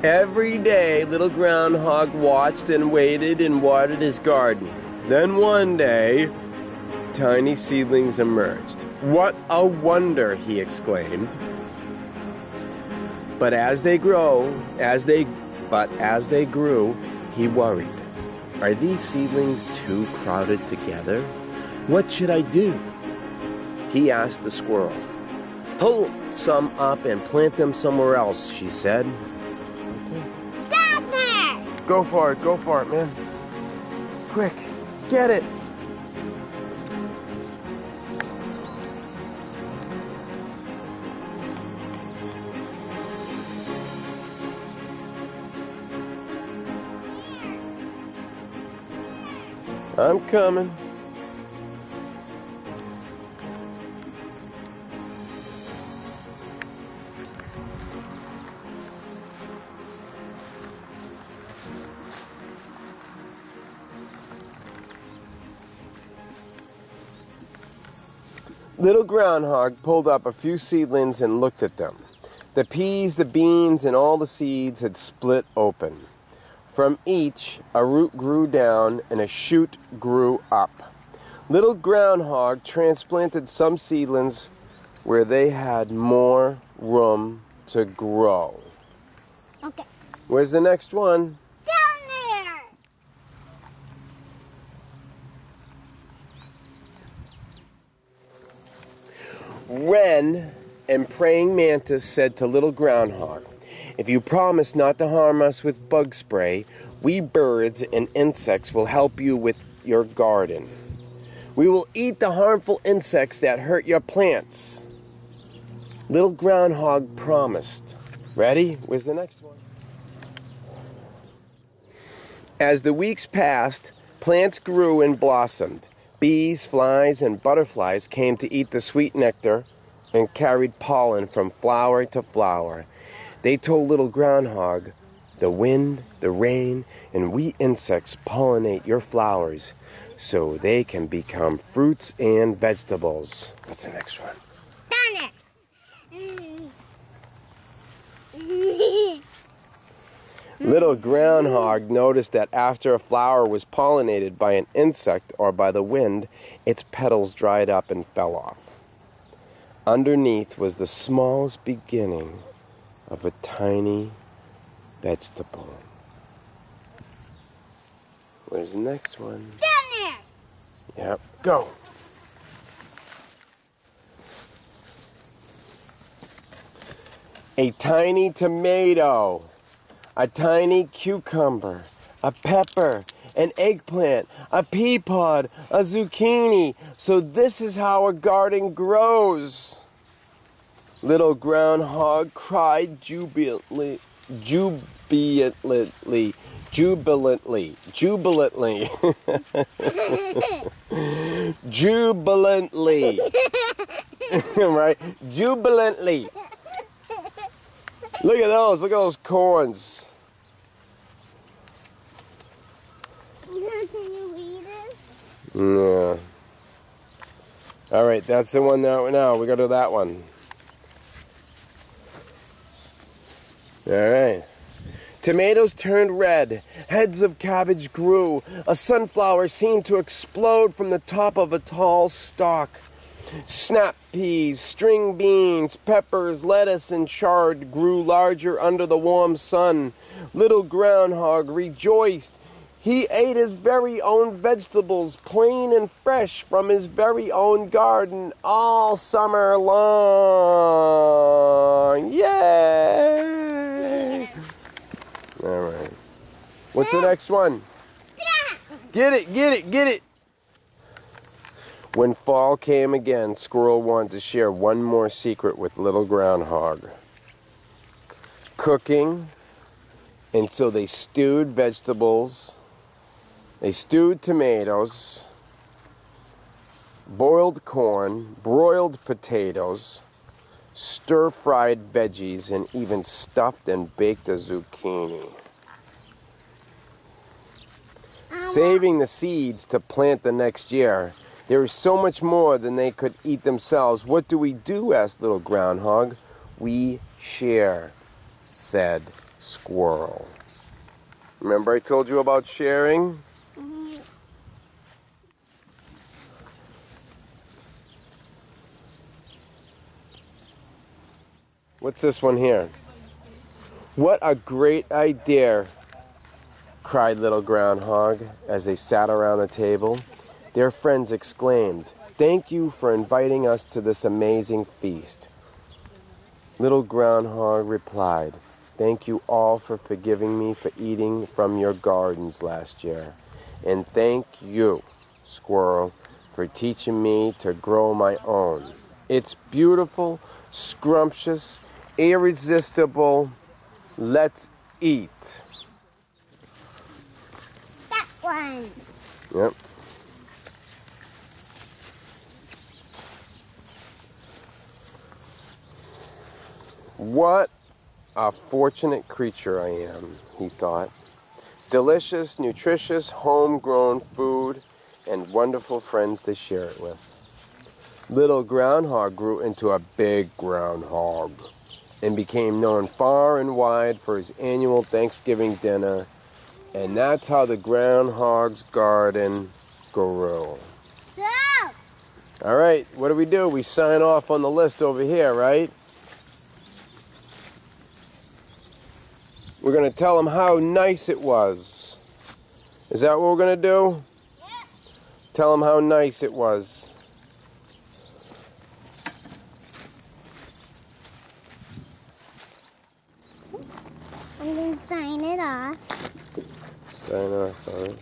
Every day, little Groundhog watched and waited and watered his garden. Then one day, tiny seedlings emerged. "What a wonder!" he exclaimed. But as they grew, he worried. Are these seedlings too crowded together? What should I do? He asked the squirrel. "Pull some up and plant them somewhere else," she said. Go for it, man. Quick, get it. I'm coming. Little Groundhog pulled up a few seedlings and looked at them. The peas, the beans, and all the seeds had split open. From each, a root grew down and a shoot grew up. Little Groundhog transplanted some seedlings where they had more room to grow. Okay. Where's the next one? Wren and Praying Mantis said to Little Groundhog, "If you promise not to harm us with bug spray, we birds and insects will help you with your garden. We will eat the harmful insects that hurt your plants." Little Groundhog promised. Ready? Where's the next one? As the weeks passed, plants grew and blossomed. Bees, flies, and butterflies came to eat the sweet nectar and carried pollen from flower to flower. They told Little Groundhog, "The wind, the rain, and we insects pollinate your flowers so they can become fruits and vegetables." What's the next one? Done it! Little Groundhog noticed that after a flower was pollinated by an insect or by the wind, its petals dried up and fell off. Underneath was the smallest beginning of a tiny vegetable. Where's the next one? Done it! Yep, go. A tiny tomato, a tiny cucumber, a pepper, an eggplant, a pea pod, a zucchini. So this is how a garden grows. Little Groundhog cried jubilantly. Jubilantly. Right? Jubilantly. Look at those corns. Can you read it? Yeah. All right, that's the one now. We go to that one. All right. Tomatoes turned red. Heads of cabbage grew. A sunflower seemed to explode from the top of a tall stalk. Snap peas, string beans, peppers, lettuce, and chard grew larger under the warm sun. Little Groundhog rejoiced. He ate his very own vegetables, plain and fresh, from his very own garden all summer long. Yay! All right. What's the next one? Get it! When fall came again, Squirrel wanted to share one more secret with Little Groundhog. Cooking And so they stewed vegetables, they stewed tomatoes, boiled corn, broiled potatoes, stir-fried veggies, and even stuffed and baked a zucchini. Saving the seeds to plant the next year. There is so much more than they could eat themselves. What do we do? Asked little Groundhog. We share, said Squirrel. Remember I told you about sharing? Mhm. What's this one here? What a great idea, cried little Groundhog as they sat around the table. Their friends exclaimed, "Thank you for inviting us to this amazing feast." Little Groundhog replied, "Thank you all for forgiving me for eating from your gardens last year. And thank you, Squirrel, for teaching me to grow my own. It's beautiful, scrumptious, irresistible. Let's eat." That one. Yep. What a fortunate creature I am, he thought. Delicious, nutritious, homegrown food and wonderful friends to share it with. Little Groundhog grew into a big groundhog and became known far and wide for his annual Thanksgiving dinner. And that's how the Groundhog's garden grew. Stop. All right, what do? We sign off on the list over here, right? We're going to tell them how nice it was. Is that what we're going to do? Yep. Tell them how nice it was. And then sign it off. Sign off on it.